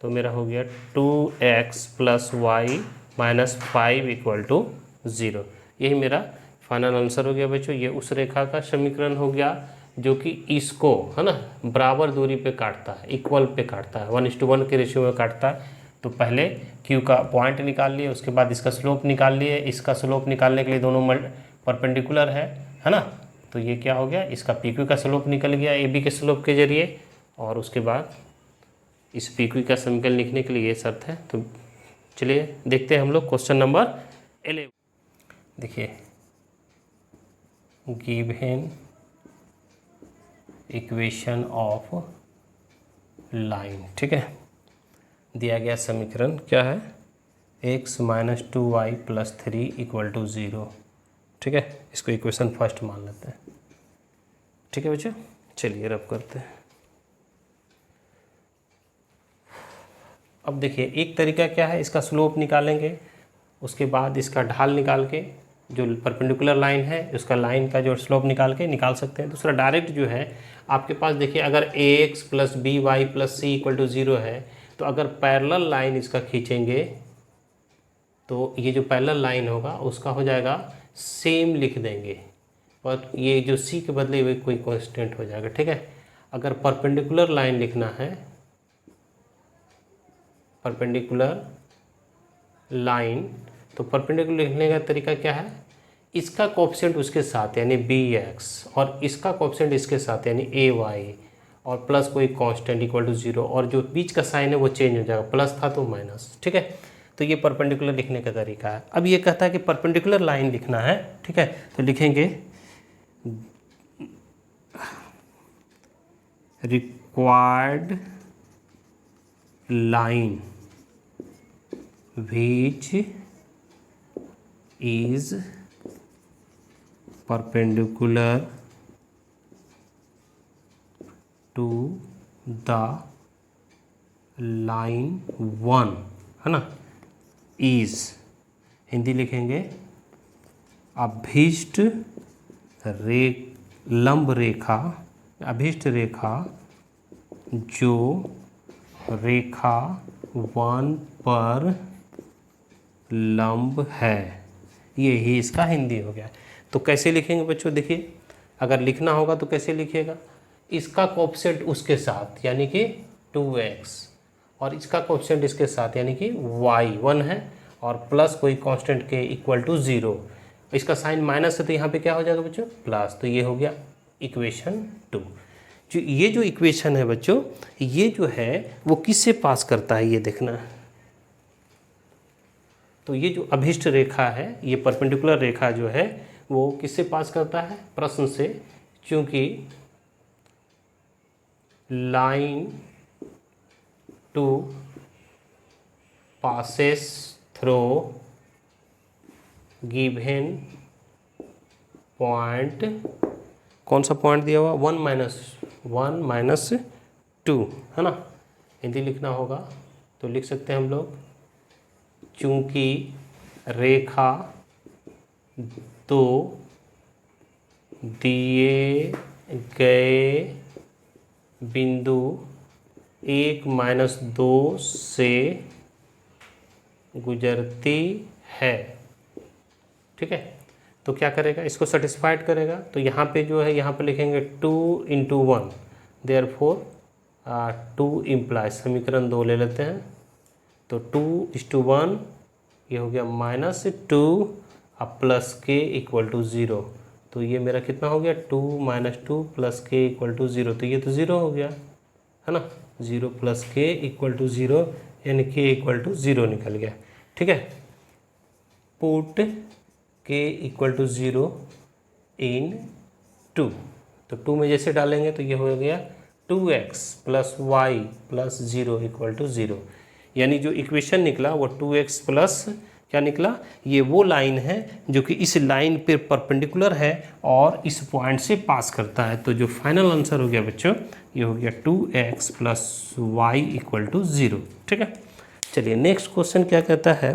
तो मेरा हो गया 2x plus Y -5 equal to 0। यही मेरा फाइनल आंसर हो गया बच्चों। ये उस रेखा का समीकरण हो गया जो कि इसको है ना बराबर दूरी पे काटता है, इक्वल पे काटता है, 1:1 के रेशियो में काटता है। तो पहले Q का पॉइंट निकाल लिए, उसके बाद इसका स्लोप निकाल लिए। इसका स्लोप निकालने के लिए दोनों परपेंडिकुलर है ना। तो ये क्या हो गया, इसका PQ का स्लोप निकल गया AB के स्लोप के जरिए, और उसके बाद इस PQ का समीकरण लिखने के लिए ये शर्त है। तो चलिए देखते हैं हम लोग क्वेश्चन नंबर 11। देखिए, गिवन इक्वेशन ऑफ लाइन, ठीक है, दिया गया समीकरण क्या है, x minus 2y plus 3 equal to 0। ठीक है, इसको इक्वेशन फर्स्ट मान लेते हैं। ठीक है बच्चों, चलिए रब करते हैं। अब देखिए एक तरीका क्या है, इसका स्लोप निकालेंगे, उसके बाद इसका ढाल निकाल के जो परपेंडिकुलर लाइन है उसका लाइन का जो स्लोप निकाल सकते हैं। दूसरा डायरेक्ट जो है आपके पास, देखिए अगर ax plus B Y plus C equal to 0 है, तो अगर पैरेलल लाइन इसका खींचेंगे तो ये जो पैरेलल लाइन होगा उसका हो जाएगा सेम लिख देंगे, और ये जो सी के बदले हुए कोई कांस्टेंट हो जाएगा। ठीक है, अगर परपेंडिकुलर लाइन लिखना है, परपेंडिकुलर लाइन, तो परपेंडिकुलर लिखने का तरीका क्या है, इसका कोएफिशिएंट उसके साथ यानी bx और इसका कोएफिशिएंट इसके साथ यानी ay और प्लस कोई कांस्टेंट इक्वल टू 0, और जो बीच का साइन है वो चेंज हो जाएगा, प्लस था तो माइनस। ठीक है, तो ये परपेंडिकुलर लिखने का तरीका है। अब ये कहता है कि परपेंडिकुलर लाइन लिखना है। ठीक है, तो लिखेंगे required line which is perpendicular to the line 1, है ना, is हिंदी लिखेंगे अभीष्ट लंब रेखा, अभीष्ट रेखा जो रेखा 1 पर लंब है। ये ही इसका हिंदी हो गया। तो कैसे लिखेंगे बच्चों, देखिए अगर लिखना होगा तो कैसे लिखिएगा, इसका कोएफिशिएंट उसके साथ यानी कि 2x और इसका कोएफिशिएंट इसके साथ यानी कि y 1 है, और प्लस कोई कांस्टेंट के इक्वल टू 0। इसका साइन माइनस है तो यहाँ पे क्या हो जाएगा बच्चों, प्लस। तो ये हो गया इक्वेशन 2। ये जो इक्वेशन है बच्चों, ये जो है वो किससे पास करता है ये देखना है। तो ये जो अभीष्ट रेखा है, ये परपेंडिकुलर रेखा जो है वो किससे पास करता है, प्रश्न से, क्योंकि line 2 passes through given point, कौन सा पॉइंट दिया हुआ, 1 माइनस 2, है ना। हिंदी लिखना होगा तो लिख सकते हैं हम लोग, चूंकि रेखा दो दिए गए बिंदु 1-2 से गुजरती है। ठीक है, तो क्या करेगा, इसको सेटिस्फाइड करेगा। तो यहाँ पे जो है, यहाँ पे लिखेंगे 2 × 1, देयरफॉर 2 इम्प्लाइज, समीकरण 2 ले लेते हैं। तो 2:1 ये हो गया -2 अब प्लस के इक्वल टू 0। तो ये मेरा कितना हो गया, 2 - 2 प्लस के इक्वल टू 0। तो ये तो 0 हो गया, है ना, 0 प्लस के इक्वल टू 0 यानी के इक्वल टू 0 निकल गया। ठीक है, पुट के इक्वल टू 0 इन 2। तो 2 में जैसे डालेंगे तो ये हो गया 2x plus Y plus 0 equal to 0। यानी जो इक्वेशन निकला वो 2x प्लस क्या निकला, ये वो लाइन है जो कि इस लाइन पे परपेंडिकुलर है और इस पॉइंट से पास करता है। तो जो फाइनल आंसर हो गया बच्चों, ये हो गया 2x plus Y equal to 0। ठीक है, चलिए नेक्स्ट क्वेश्चन क्या कहता है।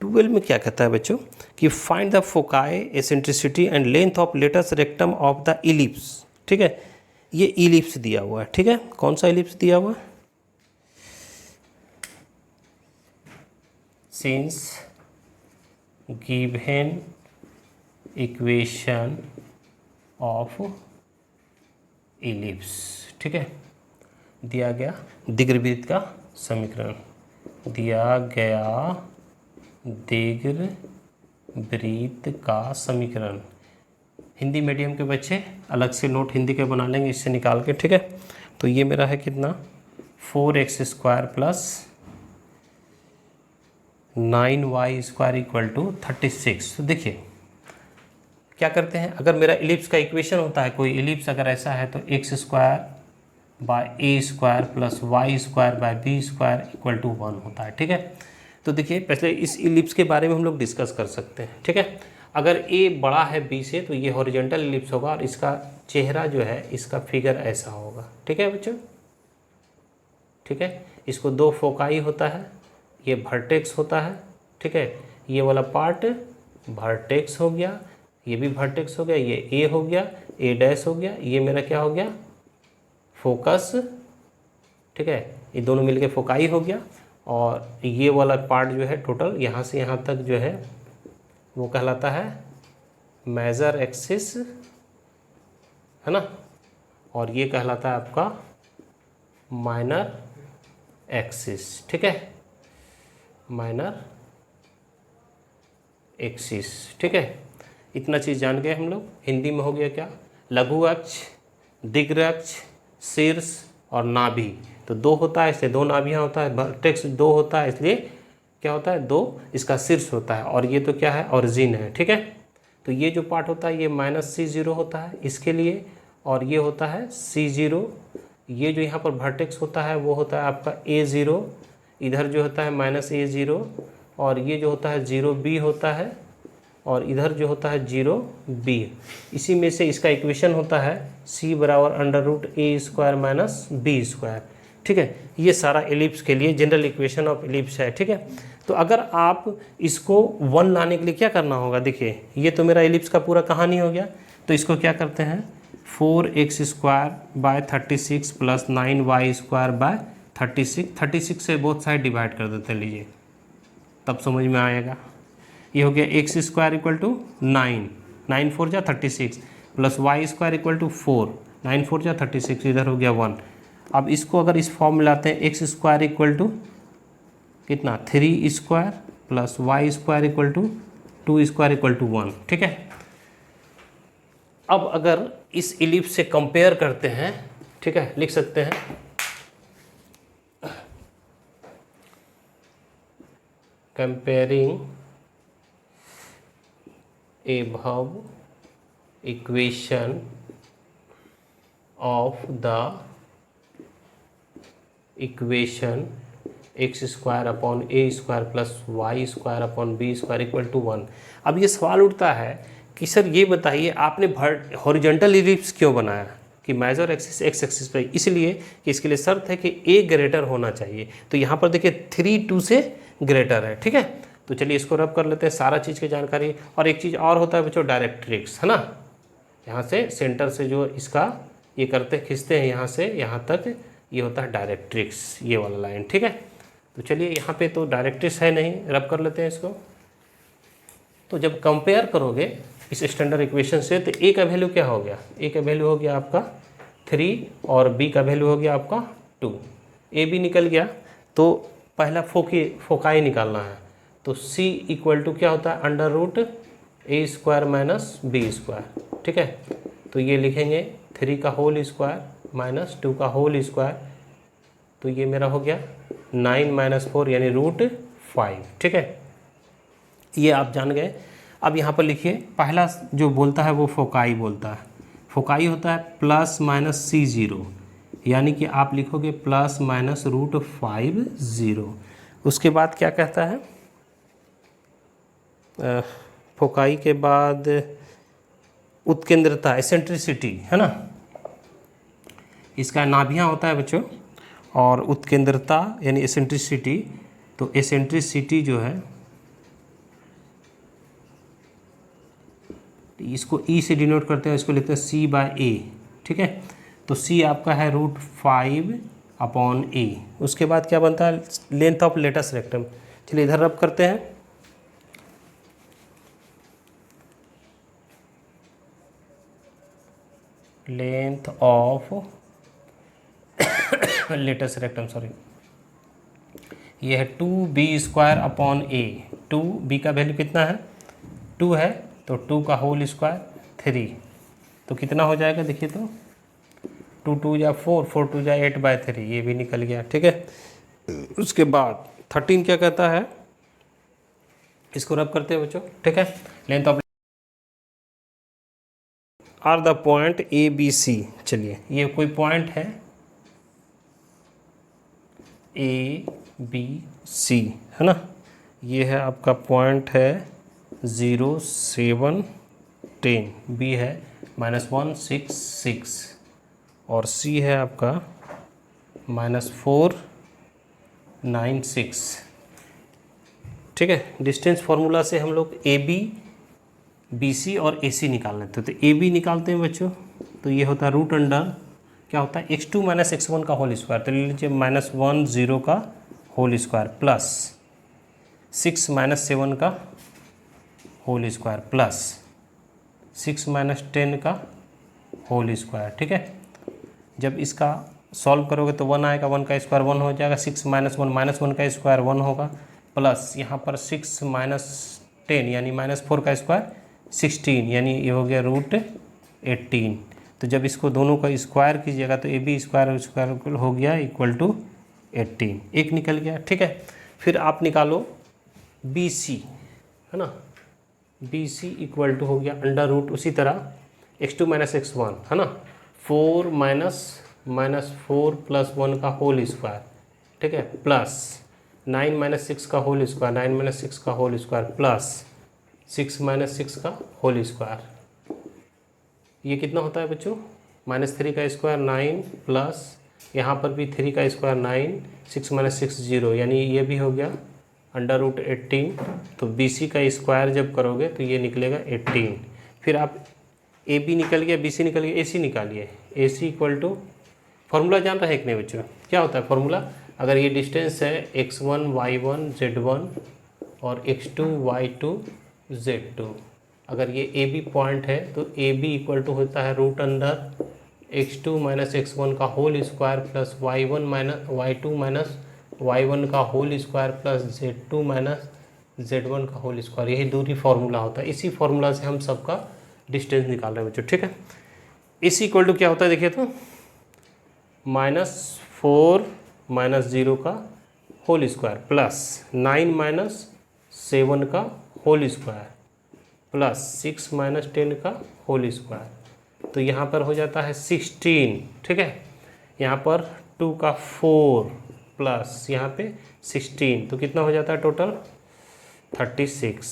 12 में क्या कहता है बच्चों कि find the foci, eccentricity and length of latus rectum of the ellipse. ठीक है, ये इलिप्स दिया हुआ है। ठीक है, कौन सा इलिप्स दिया हुआ है? Since given equation of ellipse. ठीक है, दिया गया दीर्घवृत्त का समीकरण, दिया गया दीर्घवृत्त का समीकरण। हिंदी मीडियम के बच्चे अलग से नोट हिंदी के बना लेंगे इससे निकाल के। ठीक है, तो ये मेरा है कितना, 4x² plus 9y² equal to 36। तो देखिए क्या करते हैं, अगर मेरा इलिप्स का इक्वेशन होता है, कोई इलिप्स अगर ऐसा है तो x² by a² plus y² by b² equal to 1 होता है। ठीक है, तो देखिए पहले इस इलिप्स के बारे में हम लोग डिस्कस कर सकते हैं। ठीक है, अगर a बड़ा है b से तो ये हॉरिजॉन्टल इलिप्स होगा और इसका चेहरा जो है, इसका फिगर ऐसा होगा। ठीक है बच्चों, ठीक है, इसको 2 फोकाई होता है, ये वर्टेक्स होता है। ठीक है, ये वाला पार्ट वर्टेक्स हो गया, ये भी वर्टेक्स हो गया, ये a हो गया, a' हो गया, ये मेरा क्या हो गया, फोकस। ठीक है, ये दोनों मिलके फोकाई हो गया और ये वाला पार्ट जो है टोटल यहाँ से यहाँ तक जो है वो कहलाता है मेजर एक्सिस, है ना, और ये कहलाता है आपका माइनर एक्सिस। ठीक है, माइनर एक्सिस। ठीक है, इतना चीज़ जान गए हम लोग। हिंदी में हो गया क्या, लघु अक्ष, दीर्घ अक्ष, शीर्ष और नाभि। तो 2 होता है इसलिए 2 नाभियाँ होता है, वर्टेक्स 2 होता है इसलिए क्या होता है, 2 इसका शीर्ष होता है और ये तो क्या है, ऑरिजिन है। ठीक है, तो ये जो पार्ट होता है ये -C0 होता है इसके लिए और ये होता है C0। ये जो यहाँ पर वर्टेक्स होता है वो होता है आपका A0, इधर जो होता है -A0 और ये जो होता है 0B होता है और इधर जो होता है 0B। इसी में से इसका इक्वेशन होता है C बराबर √A² - B²। ठीक है, ये सारा एलिप्स के लिए जनरल इक्वेशन ऑफ एलिप्स है। ठीक है, तो अगर आप इसको 1 लाने के लिए क्या करना होगा, देखिए ये तो मेरा एलिप्स का पूरा कहानी हो गया। तो इसको क्या करते हैं, 4x² bye 36 plus 9y² bye 36 से बोथ साइड डिवाइड कर देते हैं, लीजिए तब समझ में आएगा। ये हो गया x² इक्वल टू 9 4 जा 36 प्लस y² इक्वल टू 4 9 4 जा 36, इधर हो गया 1। अब इसको अगर इस फॉर्म में लाते हैं, x² इक्वल टू कितना 3² plus y² equal to 2² equal to 1। ठीक है, अब अगर इस इलिप्स से कंपेयर करते हैं, ठीक है, लिख सकते हैं comparing above equation of the equation x² upon a² plus y² upon b² equal to 1। अब ये सवाल उठता है कि सर ये बताइए आपने हॉरिजॉन्टल इलिप्स क्यों बनाया, कि मेजर एक्सिस एक्स एक्सिस पे, इसलिए कि इसके लिए शर्त है कि a ग्रेटर होना चाहिए। तो यहाँ पर देखिए 3 2 से ग्रेटर है। ठीक है, तो चलिए इसको रब कर लेते हैं, सारा चीज़ की जानकारी। और एक चीज़ और होता है बच्चों, डायरेक्ट्रिक्स, है ना, यहाँ से सेंटर से जो इसका ये करते खींचते हैं यहाँ से यहाँ तक, ये होता है डायरेक्ट्रिक्स, ये वाला लाइन। ठीक है, तो चलिए यहाँ पे तो डायरेक्ट्रिक्स है नहीं, रब कर लेते हैं इसको। तो जब कंपेयर करोगे इस स्टैंडर्ड इक्वेशन से तो ए का वैल्यू क्या हो गया, ए का वैल्यू हो गया आपका 3 और बी का वैल्यू हो गया आपका 2। ए बी निकल गया तो पहला फोकाई निकालना है। तो c इक्वल टू क्या होता है, √A² - B²। ठीक है, तो ये लिखेंगे 3 का होल स्क्वायर माइनस 2 का होल स्क्वायर, तो ये मेरा हो गया 9 - 4 यानी √5। ठीक है, ये आप जान गए। अब यहाँ पर लिखिए, पहला जो बोलता है वो फोकाई बोलता है। फोकाई होता है प्लस माइनस C0, यानी कि आप लिखोगे प्लस माइनस √50। उसके बाद क्या कहता है, फोकाई के बाद उत्केंद्रता, एसेंट्रिसिटी, है ना, इसका नाभियाँ होता है बच्चों, और उत्केंद्रता यानी एसेंट्रिसिटी। तो एसेंट्रिसिटी जो है, इसको E से डिनोट करते हैं, इसको लिखते हैं C/A, ठीक है। तो C आपका है √5/A। उसके बाद क्या बनता है, लेंथ ऑफ लेटस रेक्टम। चलिए इधर रब करते हैं। Length of latus rectum, sorry, ये है 2B²/A। 2B का वैल्यू कितना है, 2 है, तो 2 का होल स्क्वायर 3, तो कितना हो जाएगा देखिए, तो 2 2 या 4, 4 2 या 8/3, ये भी निकल गया, ठीक है। उसके बाद 13 क्या कहता है, इसको रब करते हैं बच्चों, ठीक है। Length of are the point ABC। चलिए ये कोई पॉइंट है ABC, है ना, ये है आपका पॉइंट है 0 7 10, B है -1 6 6, और C है आपका -4 9 6, ठीक है। डिस्टेंस फार्मूला से हम लोग AB BC और AC निकाल लेते हैं। तो AB निकालते हैं बच्चों, तो ये होता है रूट अंडर क्या होता है, x2 - x1 का होल स्क्वायर, तो ले लीजिए -1 0 का होल स्क्वायर प्लस 6 - 7 का होल स्क्वायर प्लस 6 - 10 का होल स्क्वायर, ठीक है। जब इसका सॉल्व करोगे तो 1 आएगा, 1 का स्क्वायर 1 हो जाएगा, 6 - 1 -1 का स्क्वायर 1 होगा, प्लस यहाँ पर 6 - 10 यानी -4 का स्क्वायर 16, यानी ये हो गया √18। तो जब इसको दोनों का स्क्वायर कीजिएगा तो AB स्क्वायर हो गया = 18, एक निकल गया, ठीक है। फिर आप निकालो BC, है ना, BC = हो गया अंडर रूट, उसी तरह x2 - x1, है ना, 4 -4 + 1 का होल स्क्वायर, ठीक है, प्लस 9 - 6 का होल स्क्वायर, 9 - 6 का होल स्क्वायर प्लस 6 - 6 का होल स्क्वायर। ये कितना होता है बच्चों, -3 का स्क्वायर 9 प्लस यहाँ पर भी 3 का स्क्वायर 9, 6 - 6 0, यानी ये भी हो गया अंडर रूट 18। तो BC का स्क्वायर जब करोगे तो ये निकलेगा 18। फिर आप AB निकल गया, BC निकल गया, AC निकालिए। AC = फॉर्मूला जान रहे हैं कि नहीं बच्चों, क्या होता है फॉर्मूला, अगर ये डिस्टेंस है x1 y1 z1 और x2 y2 z2, अगर ये AB पॉइंट है तो AB = होता है रूट अंडर x2 - x1 का whole square plus y1 - y2 - y1 का whole square plus z2 - z1 का होल स्क्वायर। यही दूरी फार्मूला होता है, इसी फार्मूला से हम सबका डिस्टेंस निकाल रहे हैं बच्चों, ठीक है। इसी इक्वल टू क्या होता है देखिए, तो -4 - 0 का होल स्क्वायर प्लस 9 - 7 का होल स्क्वायर प्लस 6 - 10 का होल स्क्वायर। तो यहाँ पर हो जाता है 16, ठीक है। यहाँ पर 2 का 4 प्लस यहाँ पे 16, तो कितना हो जाता है टोटल 36,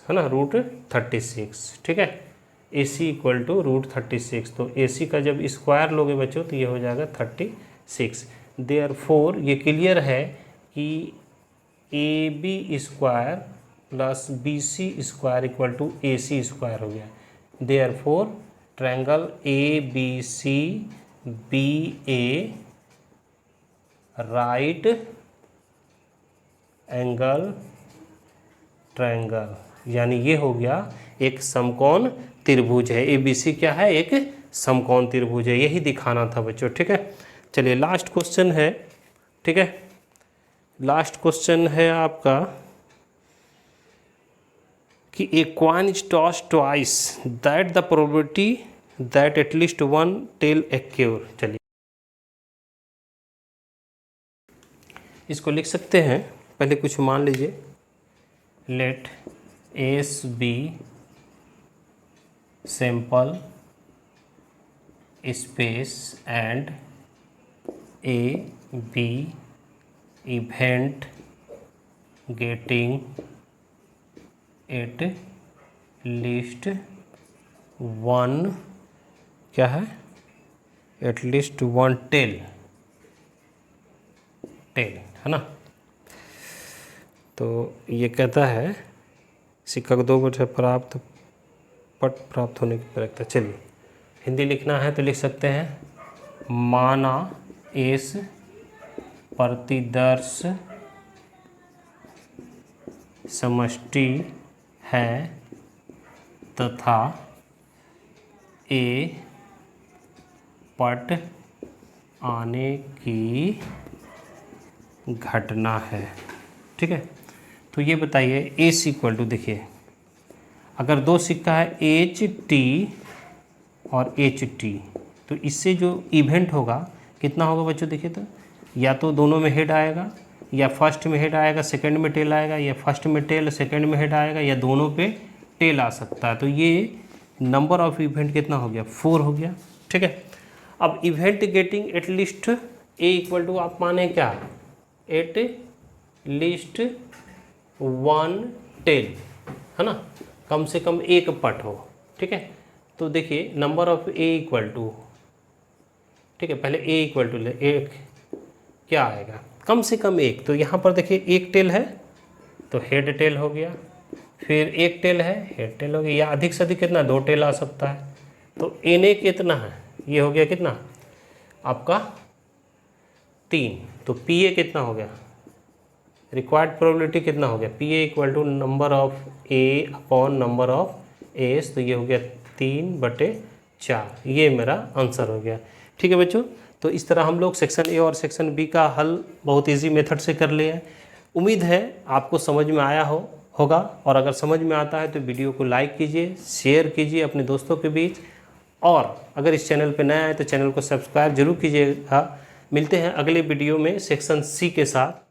है ना, √36, ठीक है। AC = √36। तो AC का जब स्क्वायर लोगे बच्चों तो ये हो जाएगा 36। देयरफॉर ये क्लियर है कि AB square plus BC square = AC square हो गया। Therefore triangle ABC BA right angle triangle, यानी ये हो गया एक समकोण त्रिभुज है। ABC क्या है, एक समकोण त्रिभुज है, यही दिखाना था बच्चों, ठीक है। चलिए लास्ट क्वेश्चन है, ठीक है। लास्ट क्वेश्चन है आपका कि a coin is toss twice that the probability that at least one tail occur. चलिए इसको लिख सकते हैं, पहले कुछ मान लीजिए, let S be sample space and A be event getting at least one, क्या है, एट लीस्ट वन टेल है ना। तो ये कहता है सिक्का को 2 बजे प्राप्त पट प्राप्त होने की प्रक्रिया। चलिए हिंदी लिखना है तो लिख सकते हैं, माना एस प्रतिदर्श समष्टि है तथा ए पट आने की घटना है। ठीक है, तो ये बताइए एस इक्वल टू, देखिए अगर 2 सिक्का है एच टी और एच टी, तो इससे जो इवेंट होगा कितना होगा बच्चों, देखिए तो या तो दोनों में हेड आएगा, या फर्स्ट में हेड आएगा सेकंड में टेल आएगा, या फर्स्ट में टेल सेकंड में हेड आएगा, या दोनों पे टेल आ सकता है। तो ये नंबर ऑफ इवेंट कितना हो गया, 4 हो गया। ठीक है, अब event getting at least A equal to, आप माने क्या, एट लीस्ट वन टेल, है ना, कम से कम एक पट हो। ठीक है, तो देखिए number of A equal to, ठीक है, पहले ए इक्वल टू ले, एक क्या आएगा, कम से कम एक। तो यहाँ पर देखिए एक टेल है तो हेड टेल हो गया, फिर एक टेल है हेड टेल हो गया, या अधिक से अधिक कितना, 2 टेल आ सकता है। तो एन ए कितना है, ये हो गया कितना आपका 3, तो पी ए कितना हो गया, रिक्वायर्ड प्रोबेबिलिटी कितना हो गया, P A equal to number of A upon number of S, तो ये हो गया 3/4, ये मेरा आंसर हो गया। ठीक है बच्चों, तो इस तरह हम लोग सेक्शन ए और सेक्शन बी का हल बहुत इजी मेथड से कर लिए हैं। उम्मीद है आपको समझ में आया होगा, और अगर समझ में आता है तो वीडियो को लाइक कीजिए, शेयर कीजिए अपने दोस्तों के बीच, और अगर इस चैनल पर नया है तो चैनल को सब्सक्राइब जरूर कीजिएगा। मिलते हैं अगले वीडियो में सेक्शन सी के साथ।